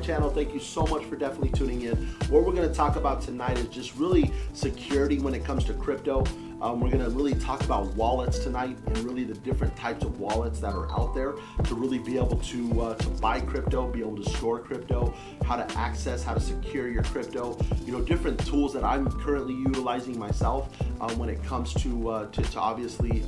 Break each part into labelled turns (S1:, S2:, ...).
S1: channel. Thank you so much for definitely tuning in. What we're going to talk about tonight is just really security when it comes to crypto. We're going to really talk about wallets tonight and really the different types of wallets that are out there to really be able to buy crypto, be able to store crypto, how to access, how to secure your crypto, different tools that I'm currently utilizing myself when it comes to obviously,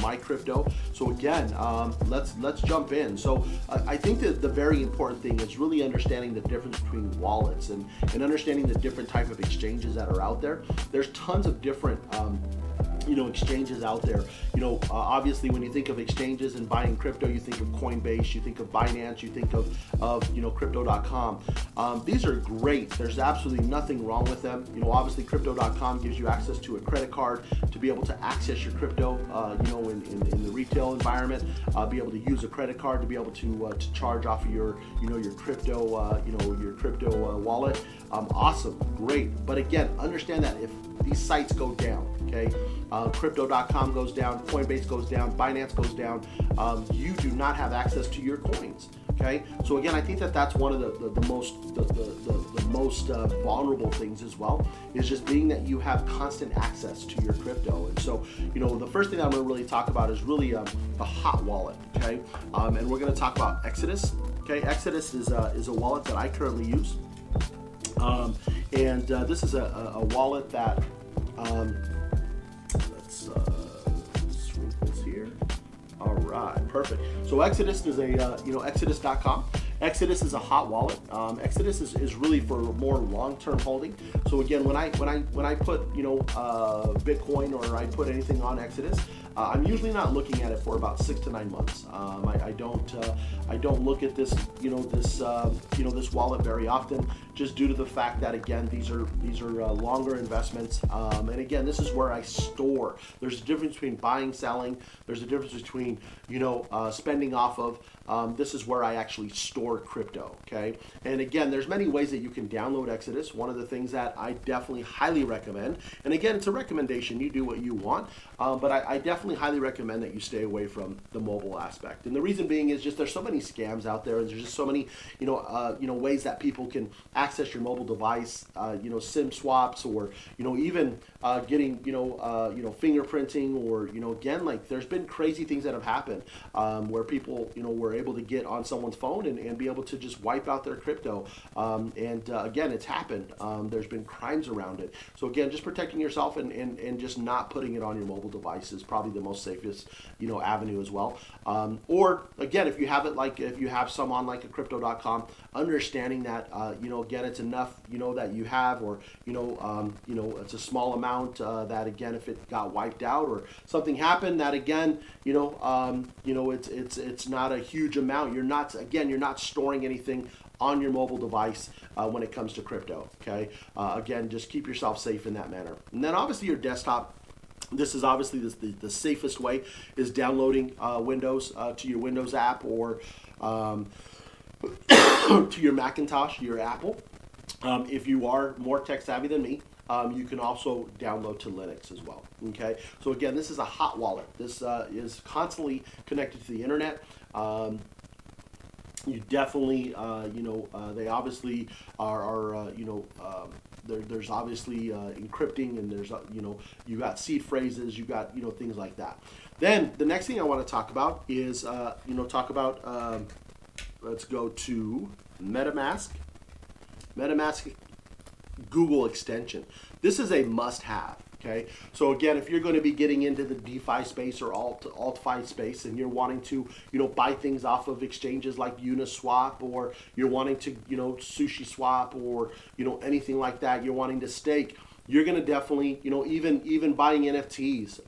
S1: my crypto. So again, let's jump in. So I think that the very important thing is really understanding the difference between wallets and understanding the different type of exchanges that are out there. There's tons of different exchanges out there. Obviously when you think of exchanges and buying crypto, you think of Coinbase, you think of Binance, you think of crypto.com. These are great. There's absolutely nothing wrong with them. Obviously crypto.com gives you access to a credit card to be able to access your crypto, in the retail environment, be able to use a credit card to be able to charge off of your crypto, wallet. Awesome, great. But again, understand that if these sites go down, okay, crypto.com goes down, Coinbase goes down, Binance goes down, you do not have access to your coins. Okay, so again, I think that that's one of the most vulnerable things as well, is just being that you have constant access to your crypto. And so, the first thing I'm going to really talk about is really a hot wallet. Okay, and we're going to talk about Exodus. Okay, Exodus is a wallet that I currently use, and this is a wallet that let's shrink this here. All right, perfect. So Exodus is Exodus.com. Exodus is a hot wallet. Exodus is really for more long-term holding. So again, when I put Bitcoin or I put anything on Exodus, I'm usually not looking at it for about 6 to 9 months. I don't look at this this wallet very often, just due to the fact that again these are longer investments. And again, this is where I store. There's a difference between buying, selling. There's a difference between spending off of. This is where I actually store crypto. Okay, and again, there's many ways that you can download Exodus. One of the things that I definitely highly recommend, and again, it's a recommendation. You do what you want, but I definitely highly recommend that you stay away from the mobile aspect. And the reason being is just there's so many scams out there, and there's just so many ways that people can access your mobile device. SIM swaps, or even getting fingerprinting, or again, like there's been crazy things that have happened where people were able to get on someone's phone and be able to just wipe out their crypto. Again, it's happened. There's been crimes around it. So again, just protecting yourself and just not putting it on your mobile device is probably the most safest avenue as well. Or again, if you have it, like if you have some on like a crypto.com, understanding that again, it's enough that you have, or it's a small amount that again, if it got wiped out or something happened, that again it's not a huge amount. You're not storing anything on your mobile device when it comes to crypto. Okay, again, just keep yourself safe in that manner. And then obviously your desktop. This is obviously the safest way, is downloading Windows to your Windows app, or to your Macintosh, your Apple. If you are more tech savvy than me, you can also download to Linux as well. Okay, so again, this is a hot wallet. This is constantly connected to the internet. You definitely, they obviously are there's obviously encrypting, and there's you got seed phrases, you got things like that. Then the next thing I want to talk about is let's go to Metamask. Metamask Google extension. This is a must-have. Okay, so again, if you're going to be getting into the DeFi space or alt-fi space, and you're wanting to buy things off of exchanges like Uniswap, or you're wanting to Sushi Swap, or anything like that, you're wanting to stake, you're going to definitely even buying NFTs,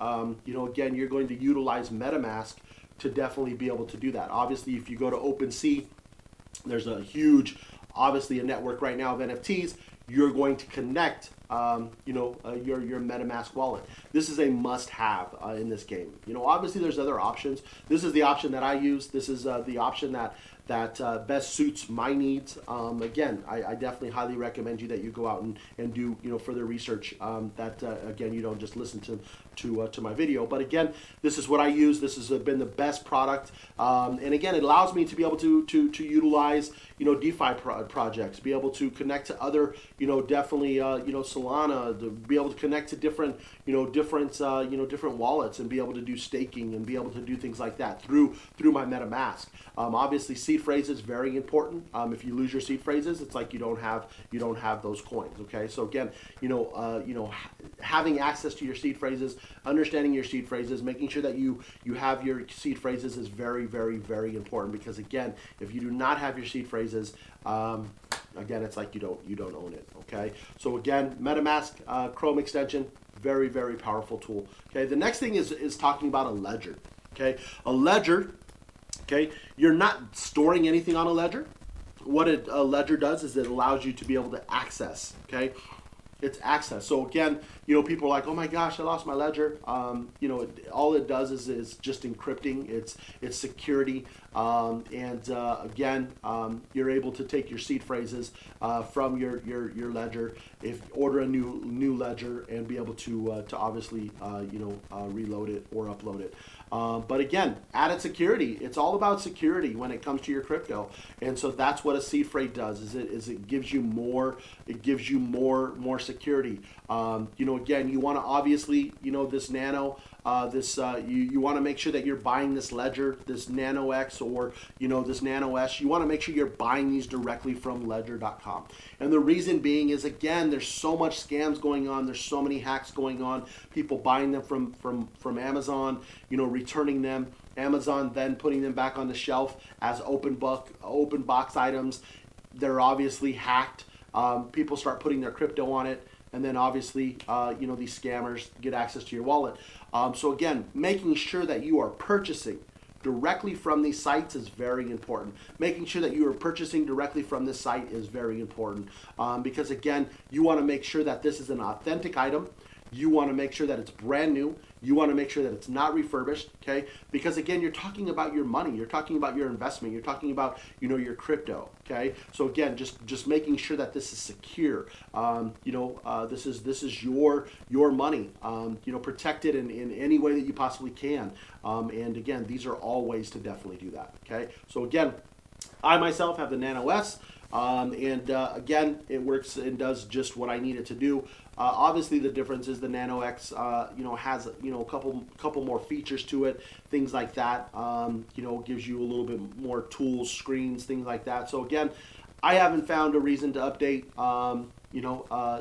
S1: again, you're going to utilize MetaMask to definitely be able to do that. Obviously, if you go to OpenSea, there's a huge, obviously a network right now of NFTs. You're going to connect your MetaMask wallet. This is a must-have in this game. Obviously there's other options. This is the option that I use. This is the option that that best suits my needs. Again, I definitely highly recommend you that you go out and do further research. Again, you don't just listen to my video. But again, this is what I use. This has been the best product, and again, it allows me to be able to utilize DeFi projects, be able to connect to other definitely Solana, to be able to connect to different different wallets, and be able to do staking and be able to do things like that through my MetaMask. Obviously, seed phrases very important. If you lose your seed phrases, it's like you don't have those coins. Okay, so again, having access to your seed phrases, understanding your seed phrases, making sure that you have your seed phrases is very, very, very important, because again, if you do not have your seed phrases, again, it's like you don't own it. Okay, so again, MetaMask Chrome extension, very, very powerful tool. Okay, the next thing is talking about a ledger. Okay, a ledger. Okay, you're not storing anything on a ledger. What a ledger does is it allows you to be able to access. Okay, it's access. So again, people are like, oh my gosh, I lost my ledger. All it does is just encrypting. It's security. Again, you're able to take your seed phrases from your ledger, order a new ledger, and be able to obviously reload it or upload it. But again, added security. It's all about security when it comes to your crypto, and so that's what a seed phrase does. Is it gives you more. It gives you more security. Again, you want to obviously this nano. You want to make sure that you're buying this ledger, this Nano X, or this Nano S. You want to make sure you're buying these directly from ledger.com. And the reason being is, again, there's so much scams going on. There's so many hacks going on. People buying them from Amazon, returning them. Amazon then putting them back on the shelf as open box items. They're obviously hacked. People start putting their crypto on it. And then obviously, these scammers get access to your wallet. So again, making sure that you are purchasing directly from these sites is very important. Making sure that you are purchasing directly from this site is very important, because again, you want to make sure that this is an authentic item. You want to make sure that it's brand new. You want to make sure that it's not refurbished, okay? Because again, you're talking about your money. You're talking about your investment. You're talking about, your crypto, okay? So again, just making sure that this is secure. This is your money. Protect it in any way that you possibly can. And again, these are all ways to definitely do that, okay? So again, I myself have the Nano S. Again, it works and does just what I need it to do. Obviously, the difference is the Nano X, has a couple more features to it, things like that. Gives you a little bit more tools, screens, things like that. So again, I haven't found a reason to update.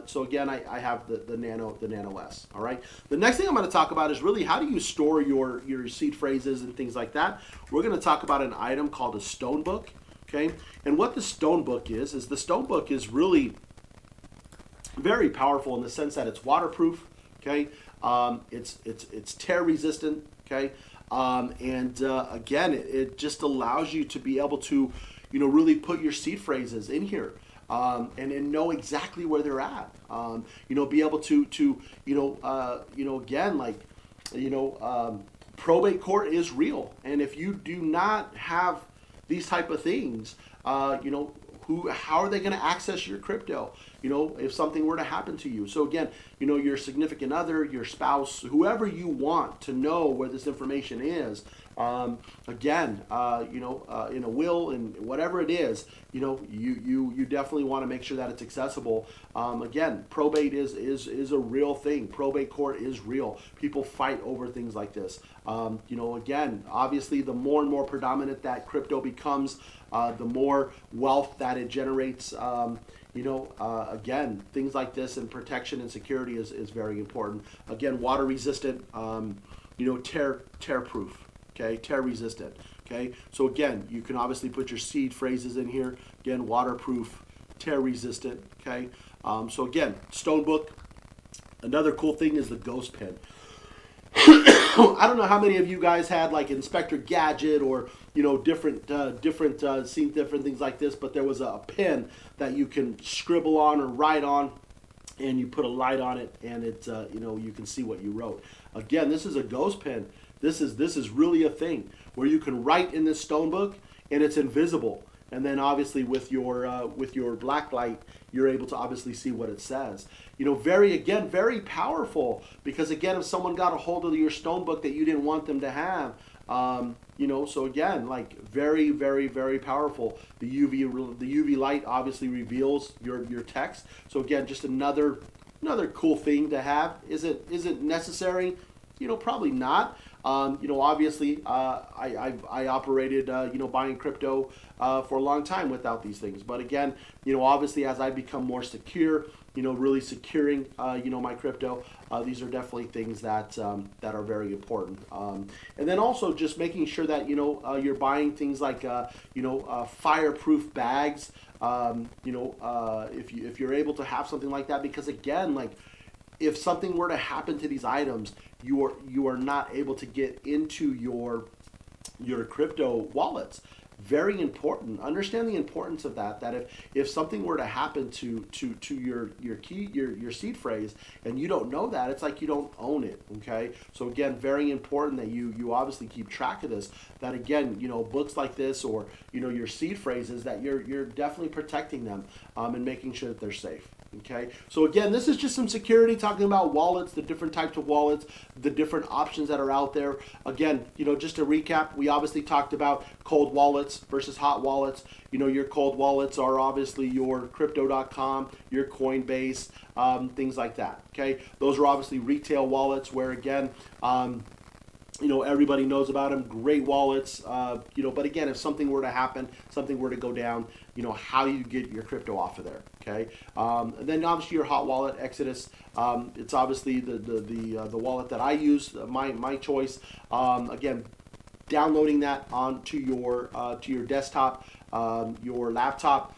S1: So again, I have the Nano S. All right. The next thing I'm going to talk about is really how do you store your seed phrases and things like that. We're going to talk about an item called a Stonebook. Okay, and what the Stonebook is the Stonebook is really very powerful in the sense that it's waterproof. Okay, it's tear resistant. Okay, again, it just allows you to be able to really put your seed phrases in here. And know exactly where they're at. Be able to again, probate court is real, and if you do not have these type of things, how are they going to access your crypto? If something were to happen to you. So again, your significant other, your spouse, whoever you want to know where this information is. In a will and whatever it is, you definitely want to make sure that it's accessible. Again, probate is a real thing. Probate court is real. People fight over things like this. Again, obviously, the more and more predominant that crypto becomes, the more wealth that it generates. Again, things like this and protection and security is very important. Again, water resistant, tear proof. Okay, tear resistant. Okay, so again, you can obviously put your seed phrases in here. Again, waterproof, tear resistant. Okay, so again, Stonebook. Another cool thing is the ghost pin. I don't know how many of you guys had like Inspector Gadget or different seen different things like this, but there was a pen that you can scribble on or write on, and you put a light on it, and it you can see what you wrote. Again, this is a ghost pen. This is really a thing where you can write in this Stonebook, and it's invisible. And then obviously with your black light, you're able to obviously see what it says. You know, very powerful, because again, if someone got a hold of your Stonebook that you didn't want them to have, you know, so again, like very powerful. The UV light obviously reveals your text. So again, just another cool thing to have. Is it necessary? You know, probably not. You know, obviously, I operated, you know, buying crypto for a long time without these things. But again, you know, obviously, as I become more secure, you know, really securing, you know, my crypto, these are definitely things that that are very important. And then also just making sure that, you know, you're buying things like, you know, fireproof bags. You know, if you're able to have something like that, because again, like, if something were to happen to these items, you are not able to get into your crypto wallets. Very important. Understand the importance of that. That if something were to happen to your seed phrase, and you don't know that, it's like you don't own it. Okay. So again, very important that you obviously keep track of this. That again, you know, books like this, or you know, your seed phrases, that you're definitely protecting them, and making sure that they're safe. Okay, so again, this is just some security, talking about wallets, the different types of wallets, the different options that are out there. Again, you know, just to recap, we obviously talked about cold wallets versus hot wallets. You know, your cold wallets are obviously your crypto.com, your Coinbase, things like that. Okay, those are obviously retail wallets where, again, you know, everybody knows about them, great wallets, you know, but again, if something were to happen, something were to go down, you know, how you get your crypto off of there, okay? And then obviously your hot wallet, Exodus, it's obviously the wallet that I use, my choice. Again, downloading that onto your desktop, your laptop.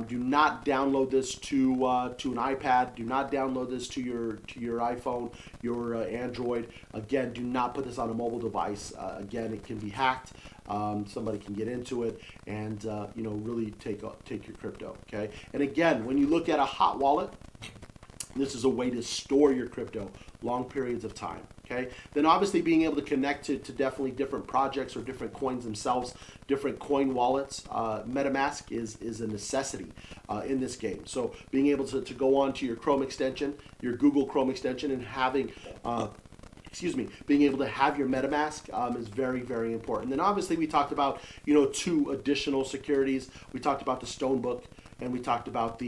S1: Do not download this to an iPad. Do not download this to your iPhone, your Android. Again, do not put this on a mobile device. Again, it can be hacked. Somebody can get into it and you know, really take your crypto. Okay. And again, when you look at a hot wallet, this is a way to store your crypto long periods of time. Okay. Then obviously being able to connect to definitely different projects or different coins themselves, different coin wallets. Metamask is a necessity in this game. So being able to go on to your Chrome extension, your Google Chrome extension, and having being able to have your MetaMask is very important. Then obviously we talked about, you know, 2 additional securities. We talked about the Stonebook, and we talked about the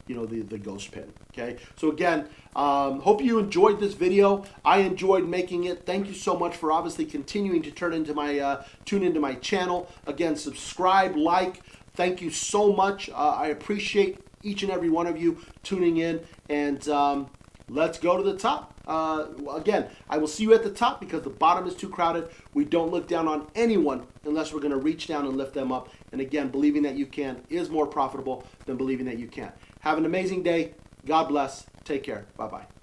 S1: you know, the ghost pin. Okay, so again, hope you enjoyed this video. I enjoyed making it. Thank you so much for obviously continuing to tune into my channel. Again, subscribe, like. Thank you so much. I appreciate each and every one of you tuning in, and let's go to the top. Again, I will see you at the top, because the bottom is too crowded. We don't look down on anyone unless we're going to reach down and lift them up. And again, believing that you can is more profitable than believing that you can't. Have an amazing day. God bless. Take care. Bye-bye.